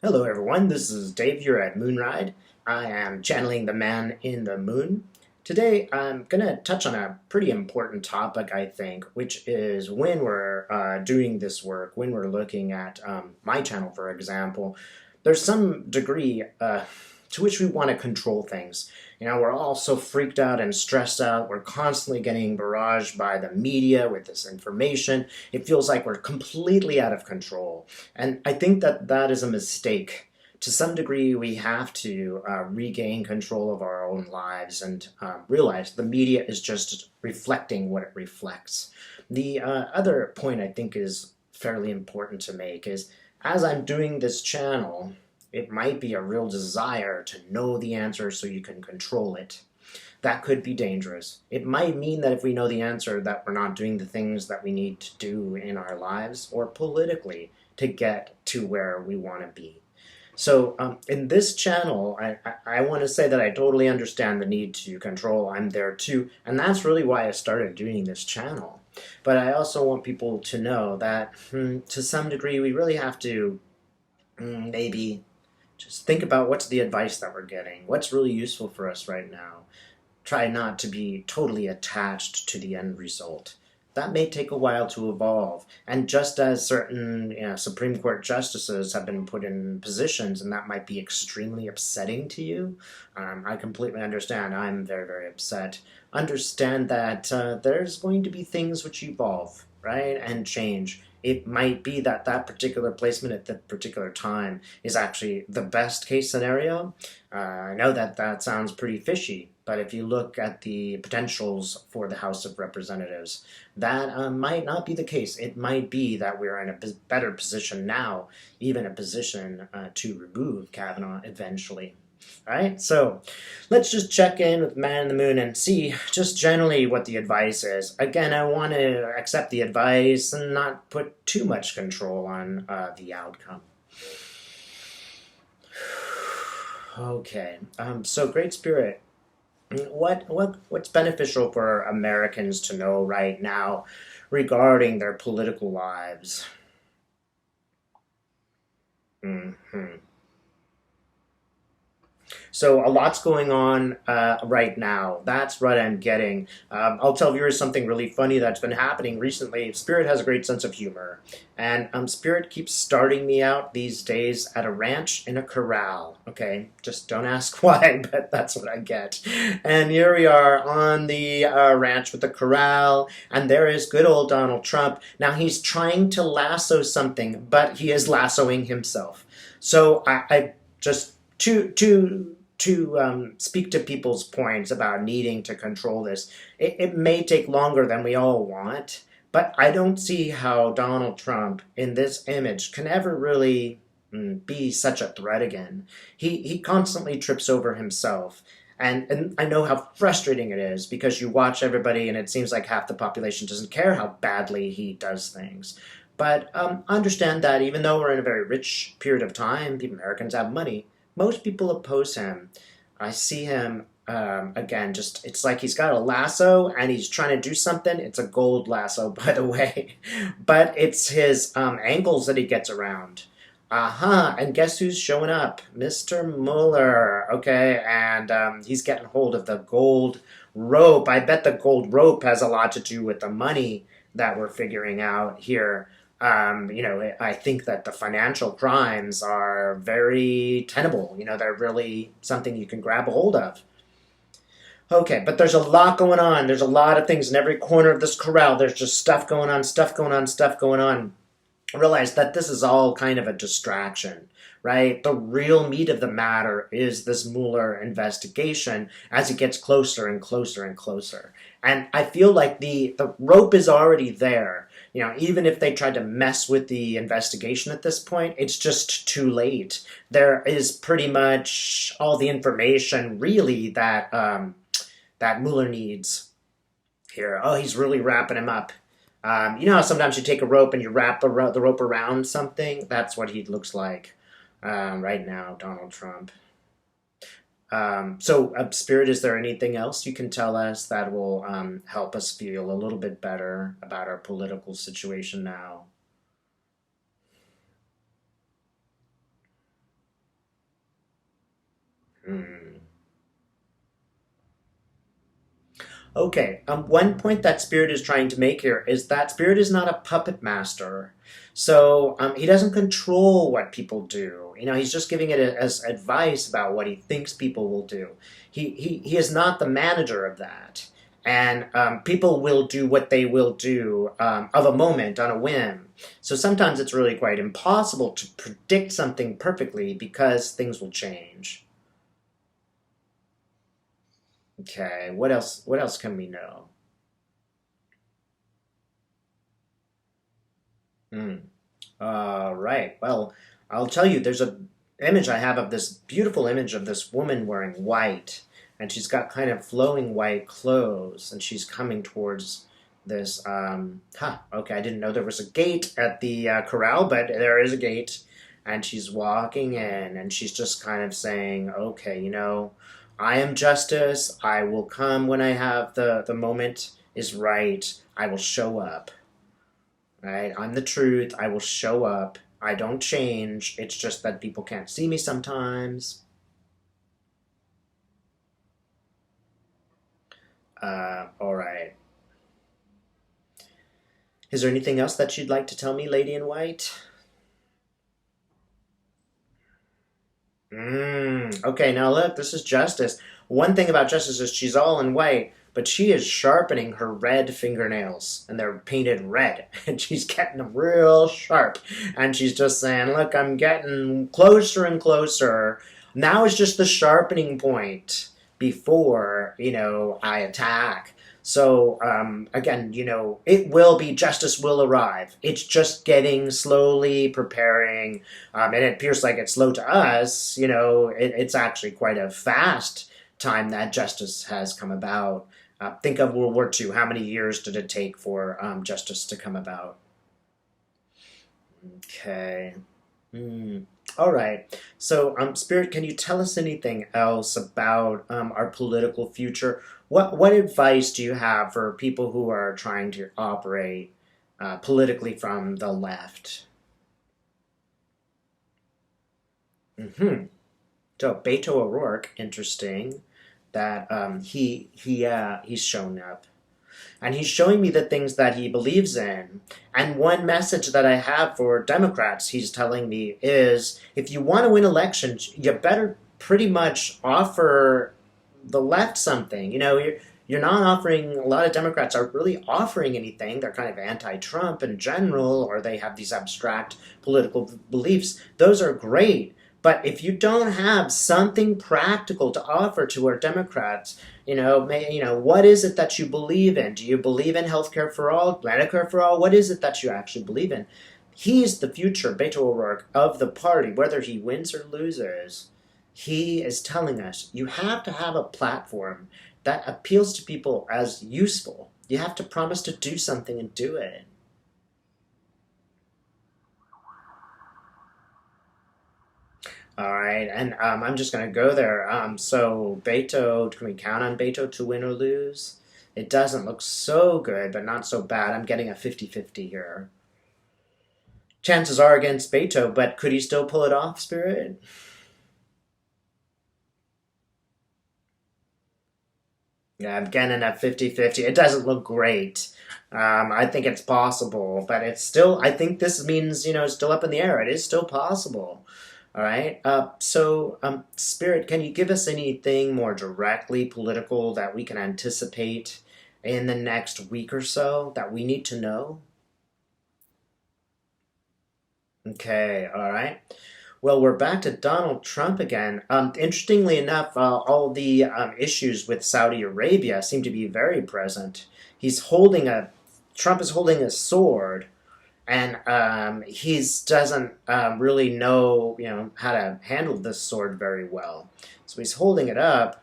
Hello, everyone. This is Dave here at Moonride. I am channeling the man in the moon. Today, I'm going to touch on a pretty important topic, I think, which is when we're doing this work, when we're looking at my channel, for example, there's some degree to which we want to control things. You know, we're all so freaked out and stressed out. We're constantly getting barraged by the media with this information. It feels like we're completely out of control. And I think that that is a mistake. To some degree, we have to regain control of our own lives and realize the media is just reflecting what it reflects. The other point I think is fairly important to make is as I'm doing this channel, it might be a real desire to know the answer so you can control it. That could be dangerous. It might mean that if we know the answer that we're not doing the things that we need to do in our lives or politically to get to where we want to be. So in this channel, I want to say that I totally understand the need to control. I'm there too. And that's really why I started doing this channel. But I also want people to know that to some degree, we really have to maybe just think about what's the advice that we're getting, what's really useful for us right now. Try not to be totally attached to the end result. That may take a while to evolve. And just as certain Supreme Court justices have been put in positions, and that might be extremely upsetting to you, I completely understand. I'm very, very upset. Understand that there's going to be things which evolve, right, and change. It might be that that particular placement at that particular time is actually the best case scenario. I know that that sounds pretty fishy, but if you look at the potentials for the House of Representatives, that might not be the case. It might be that we're in a better position now, even a position to remove Kavanaugh eventually. All right, so let's just check in with Man in the Moon and see just generally what the advice is. Again, I want to accept the advice and not put too much control on the outcome. Okay, so Great Spirit, what's beneficial for Americans to know right now regarding their political lives? Mm-hmm. So a lot's going on right now. That's what I'm getting. I'll tell viewers something really funny that's been happening recently. Spirit has a great sense of humor. And Spirit keeps starting me out these days at a ranch in a corral. Okay, just don't ask why, but that's what I get. And here we are on the ranch with the corral, and there is good old Donald Trump. Now he's trying to lasso something, but he is lassoing himself. So I just to speak to people's points about needing to control this, it may take longer than we all want, but I don't see how Donald Trump in this image can ever really be such a threat again. He constantly trips over himself. And I know how frustrating it is because you watch everybody and it seems like half the population doesn't care how badly he does things. But understand that even though we're in a very rich period of time, people, Americans have money, most people oppose him. I see him again, just it's like he's got a lasso and he's trying to do something. It's a gold lasso, by the way, but it's his ankles that he gets around. And guess who's showing up? Mr. Mueller. Okay, and he's getting hold of the gold rope. I bet the gold rope has a lot to do with the money that we're figuring out here. I think that the financial crimes are very tenable. They're really something you can grab a hold of. Okay, but there's a lot going on. There's a lot of things in every corner of this corral. There's just stuff going on, stuff going on, stuff going on. Realize that this is all kind of a distraction, right? The real meat of the matter is this Mueller investigation as it gets closer and closer and closer. And I feel like the rope is already there. Even if they tried to mess with the investigation at this point, it's just too late. There is pretty much all the information really that that Mueller needs here. Oh, he's really wrapping him up. You know how sometimes you take a rope and you wrap the rope around something? That's what he looks like right now, Donald Trump. Spirit, is there anything else you can tell us that will help us feel a little bit better about our political situation now? Hmm. Okay, one point that Spirit is trying to make here is that Spirit is not a puppet master. So he doesn't control what people do. You know, he's just giving it as advice about what he thinks people will do. He is not the manager of that. And people will do what they will do of a moment on a whim. So sometimes it's really quite impossible to predict something perfectly because things will change. Okay, what else? What else can we know? Hmm. Right. Well, I'll tell you, there's a image I have of this beautiful image of this woman wearing white, and she's got kind of flowing white clothes, and she's coming towards this. Okay, I didn't know there was a gate at the corral, but there is a gate, and she's walking in, and she's just kind of saying, "Okay, you know, I am justice. I will come when I have the moment is right. I will show up." Right? I'm the truth. I will show up. I don't change. It's just that people can't see me sometimes. All right. Is there anything else that you'd like to tell me, Lady in White? Okay, now look, this is Justice. One thing about Justice is she's all in white, but she is sharpening her red fingernails, and they're painted red, and she's getting them real sharp. And she's just saying, "Look, I'm getting closer and closer. Now is just the sharpening point before, I attack." So, again, it will be justice will arrive. It's just getting slowly preparing, and it appears like it's slow to us. It's actually quite a fast time that justice has come about. Think of World War II. How many years did it take for justice to come about? Okay. Hmm. All right. So, Spirit, can you tell us anything else about our political future? What advice do you have for people who are trying to operate politically from the left? Hmm. So, Beto O'Rourke, interesting that he's shown up, and he's showing me the things that he believes in. And one message that I have for Democrats, he's telling me, is if you want to win elections, you better pretty much offer the left something. You're not offering. A lot of Democrats aren't really offering anything. They're kind of anti-Trump in general, or they have these abstract political beliefs. Those are great. But if you don't have something practical to offer to our Democrats, what is it that you believe in? Do you believe in healthcare for all, Medicare for all? What is it that you actually believe in? He's the future, Beto O'Rourke, of the party, whether he wins or loses. He is telling us you have to have a platform that appeals to people as useful. You have to promise to do something and do it. All right, and I'm just going to go there. So, Beto, can we count on Beto to win or lose? It doesn't look so good, but not so bad. I'm getting a 50-50 here. Chances are against Beto, but could he still pull it off, Spirit? Yeah, I'm getting a 50-50. It doesn't look great. I think it's possible, but it's still, I think this means, it's still up in the air. It is still possible. All right. So, Spirit, can you give us anything more directly political that we can anticipate in the next week or so that we need to know? Okay. All right. Well, we're back to Donald Trump again. Interestingly enough, all the issues with Saudi Arabia seem to be very present. He's holding a Trump is holding a sword, and he doesn't really know how to handle this sword very well. So he's holding it up,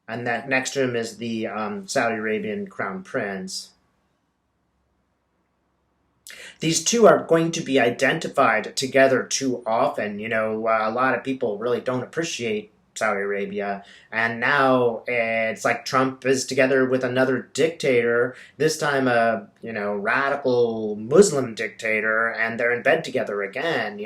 and that next to him is the Saudi Arabian crown prince. These two are going to be identified together too often. A lot of people really don't appreciate Saudi Arabia, and now it's like Trump is together with another dictator, this time a radical Muslim dictator, and they're in bed together again.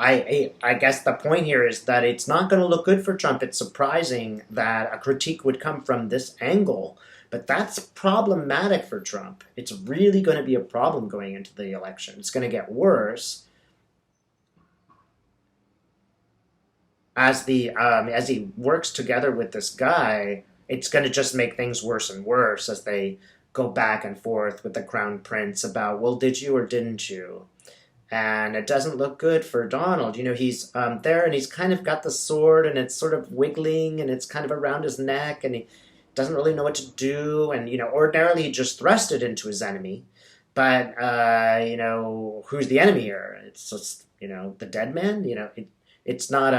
I guess the point here is that it's not going to look good for Trump. It's surprising that a critique would come from this angle, but that's problematic for Trump. It's really going to be a problem going into the election. It's going to get worse as he works together with this guy. It's going to just make things worse and worse as they go back and forth with the crown prince about, well, did you or didn't you? And it doesn't look good for Donald. He's there and he's kind of got the sword and it's sort of wiggling and it's kind of around his neck and he doesn't really know what to do. And, ordinarily he just thrust it into his enemy. But, who's the enemy here? It's just, the dead man? It's not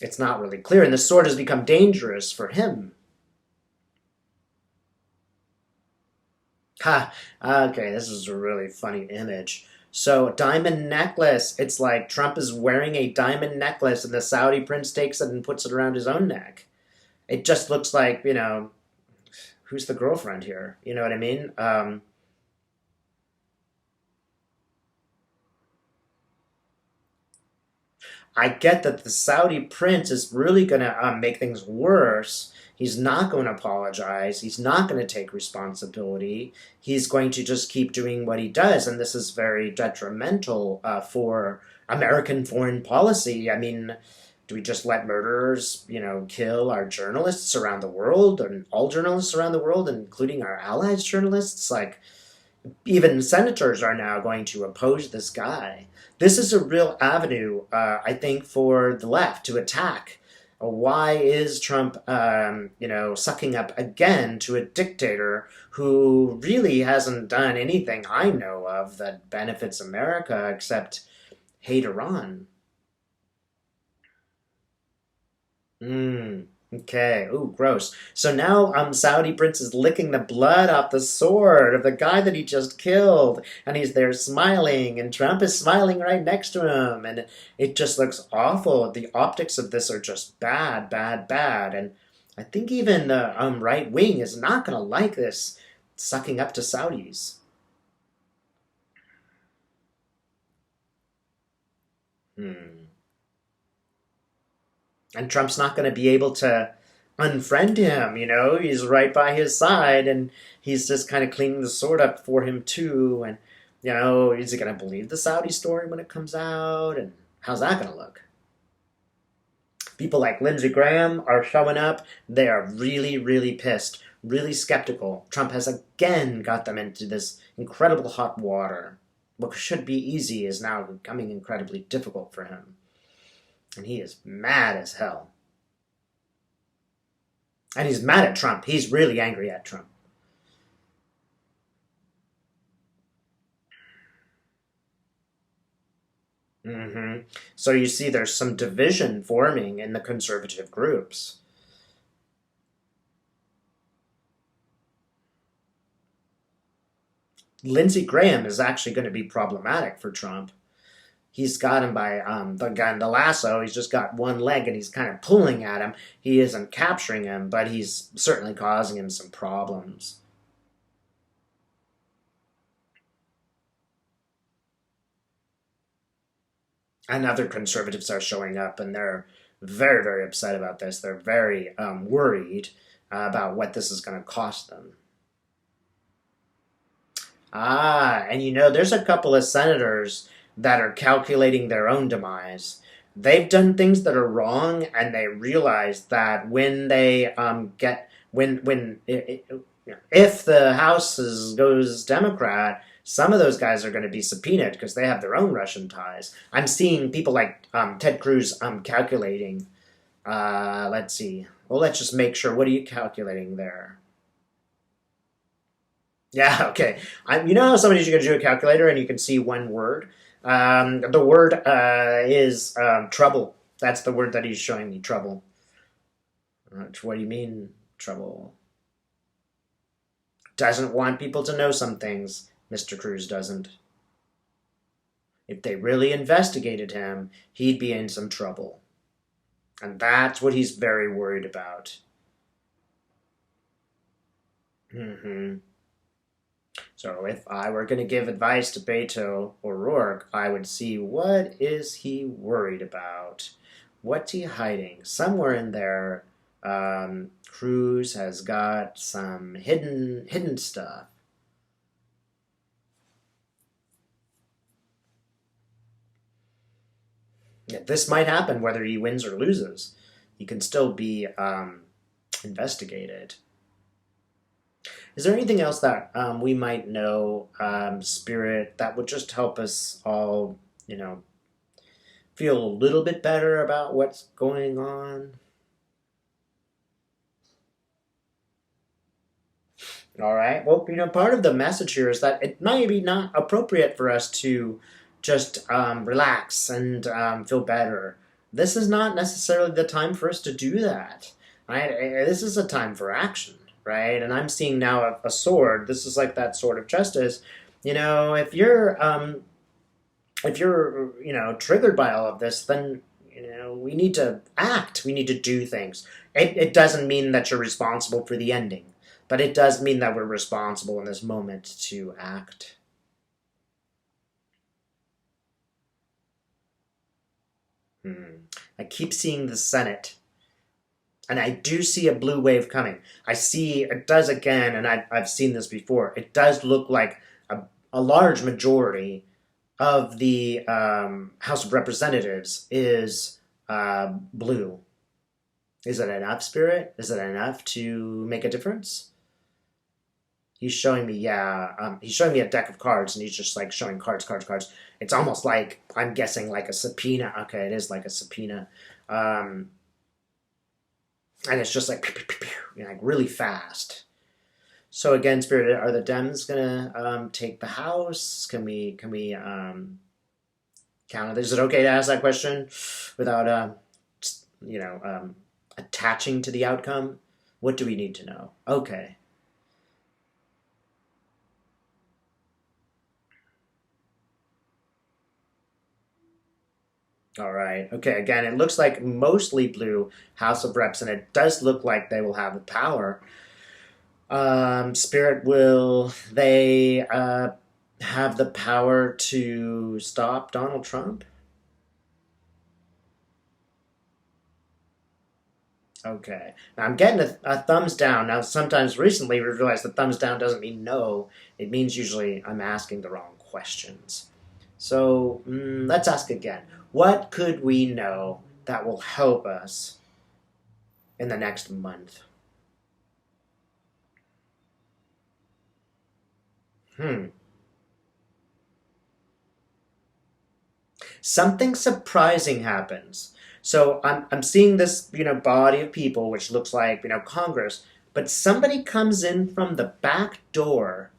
it's not really clear. And the sword has become dangerous for him. Ha! Okay, this is a really funny image. So, diamond necklace. It's like Trump is wearing a diamond necklace and the Saudi prince takes it and puts it around his own neck. It just looks like, who's the girlfriend here? You know what I mean? I get that the Saudi prince is really going to make things worse. He's not going to apologize. He's not going to take responsibility. He's going to just keep doing what he does. And this is very detrimental for American foreign policy. I mean, do we just let murderers, kill our journalists around the world and all journalists around the world, including our allies' journalists? Like, even senators are now going to oppose this guy. This is a real avenue, I think, for the left to attack. Why is Trump, sucking up again to a dictator who really hasn't done anything I know of that benefits America except hate Iran? Okay. Ooh, gross. So now Saudi prince is licking the blood off the sword of the guy that he just killed, and he's there smiling, and Trump is smiling right next to him, and it just looks awful. The optics of this are just bad, bad, bad, and I think even the right wing is not gonna like this sucking up to Saudis. Hmm. And Trump's not going to be able to unfriend him. He's right by his side, and he's just kind of cleaning the sword up for him too. And is he going to believe the Saudi story when it comes out? And how's that going to look? People like Lindsey Graham are showing up. They are really, really pissed, really skeptical. Trump has again got them into this incredible hot water. What should be easy is now becoming incredibly difficult for him. And he is mad as hell. And he's mad at Trump. He's really angry at Trump. So you see there's some division forming in the conservative groups. Lindsey Graham is actually going to be problematic for Trump. He's got him by the gun, the lasso. He's just got one leg and he's kind of pulling at him. He isn't capturing him, but he's certainly causing him some problems. And other conservatives are showing up and they're very, very upset about this. They're very worried about what this is going to cost them. And there's a couple of senators that are calculating their own demise. They've done things that are wrong, and they realize that when they get when if the House goes Democrat, some of those guys are going to be subpoenaed because they have their own Russian ties. I'm seeing people like Ted Cruz calculating. Let's see. Well, let's just make sure. What are you calculating there? Yeah, okay. How somebody's going to do a calculator and you can see one word? The word is trouble. That's the word that he's showing me, trouble. What do you mean, trouble? Doesn't want people to know some things. Mr. Cruz doesn't. If they really investigated him, he'd be in some trouble. And that's what he's very worried about. So if I were going to give advice to Beto O'Rourke, I would see what is he worried about? What's he hiding? Somewhere in there, Cruz has got some hidden stuff. Yeah, this might happen whether he wins or loses. He can still be investigated. Is there anything else that we might know, Spirit, that would just help us all, feel a little bit better about what's going on? All right. Well, part of the message here is that it might be not appropriate for us to just relax and feel better. This is not necessarily the time for us to do that. Right? This is a time for action, right? And I'm seeing now a sword. This is like that sword of justice. If you're triggered by all of this, then we need to act. We need to do things. It doesn't mean that you're responsible for the ending, but it does mean that we're responsible in this moment to act. I keep seeing the Senate, and I do see a blue wave coming. I see it does again, and I've seen this before. It does look like a large majority of the House of Representatives is blue. Is it enough, Spirit? Is it enough to make a difference? He's showing me, yeah. He's showing me a deck of cards, and he's just like showing cards, cards, cards. It's almost like, I'm guessing, like a subpoena. Okay, it is like a subpoena. And it's just like really fast. So again, Spirit, are the Dems gonna take the House? Can we count it? Is it okay to ask that question without attaching to the outcome? What do we need to know? Okay. All right. Okay. Again, it looks like mostly blue House of Reps, and it does look like they will have the power. Spirit, will they have the power to stop Donald Trump? Okay. Now I'm getting a thumbs down. Now, sometimes recently we realized that thumbs down doesn't mean no. It means usually I'm asking the wrong questions. So let's ask again. What could we know that will help us in the next month? Hmm. Something surprising happens. So I'm seeing this, body of people, which looks like, Congress, but somebody comes in from the back door,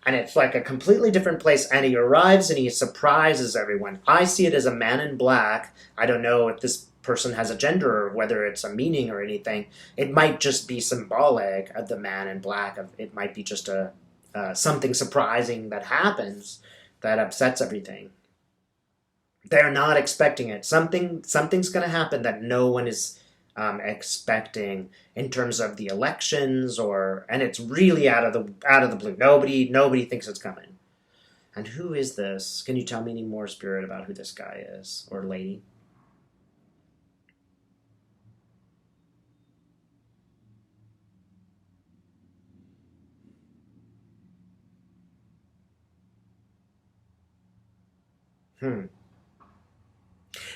and it's like a completely different place, and he arrives and he surprises everyone. I see it as a man in black. I don't know if this person has a gender or whether it's a meaning or anything. It might just be symbolic of the man in black. It might be just a something surprising that happens that upsets everything. They're not expecting it. Something's going to happen that no one is expecting in terms of the elections, and it's really out of the blue. Nobody thinks it's coming. And who is this? Can you tell me any more, Spirit, about who this guy is or lady? Hmm.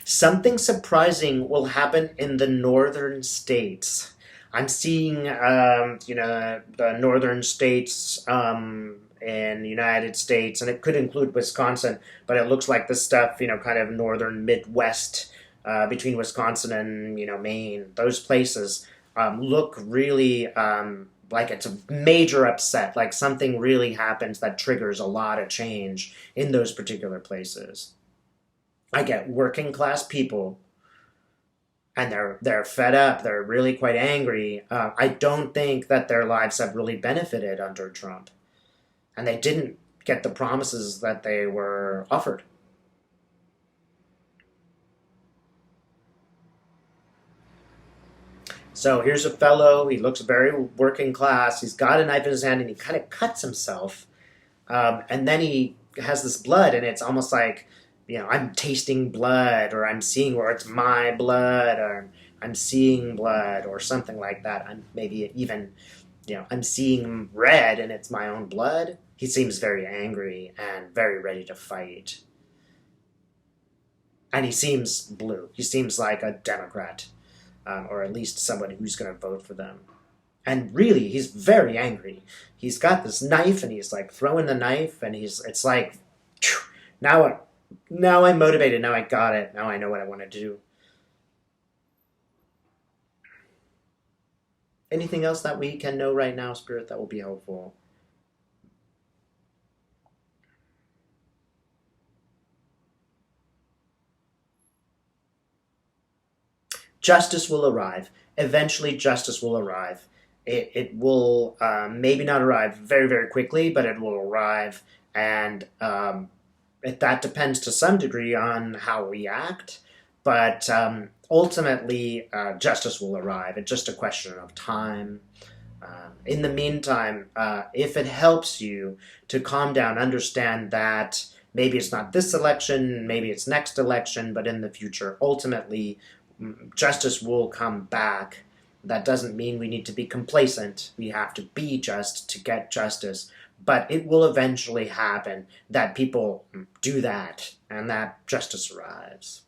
Something surprising will happen in the northern states. I'm seeing, the northern states in the United States, and it could include Wisconsin, but it looks like this stuff, kind of northern Midwest, between Wisconsin and, Maine. Those places look really like it's a major upset, like something really happens that triggers a lot of change in those particular places. I get working class people, and they're fed up. They're really quite angry. I don't think that their lives have really benefited under Trump, and they didn't get the promises that they were offered. So here's a fellow. He looks very working class. He's got a knife in his hand, and he kind of cuts himself. And then he has this blood, and it's almost like, I'm tasting blood, or I'm seeing, or it's my blood, or I'm seeing blood, or something like that. I'm maybe even, I'm seeing red, and it's my own blood. He seems very angry and very ready to fight. And he seems blue. He seems like a Democrat, or at least somebody who's going to vote for them. And really, he's very angry. He's got this knife, and he's like throwing the knife, and it's like, now, now I'm motivated. Now I got it. Now I know what I want to do. Anything else that we can know right now, Spirit, that will be helpful? Justice will arrive. Eventually, justice will arrive. It will maybe not arrive very, very quickly, but it will arrive. And that depends to some degree on how we act. But ultimately, justice will arrive. It's just a question of time. In the meantime, if it helps you to calm down, understand that maybe it's not this election, maybe it's next election, but in the future, ultimately, justice will come back. That doesn't mean we need to be complacent. We have to be just to get justice. But it will eventually happen that people do that and that justice arrives.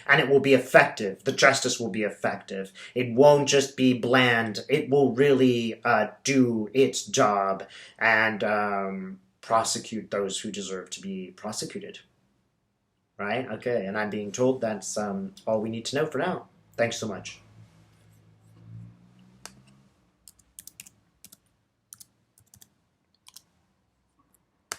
And it will be effective. The justice will be effective. It won't just be bland. It will really do its job and prosecute those who deserve to be prosecuted. Right? Okay, and I'm being told that's all we need to know for now. Thanks so much.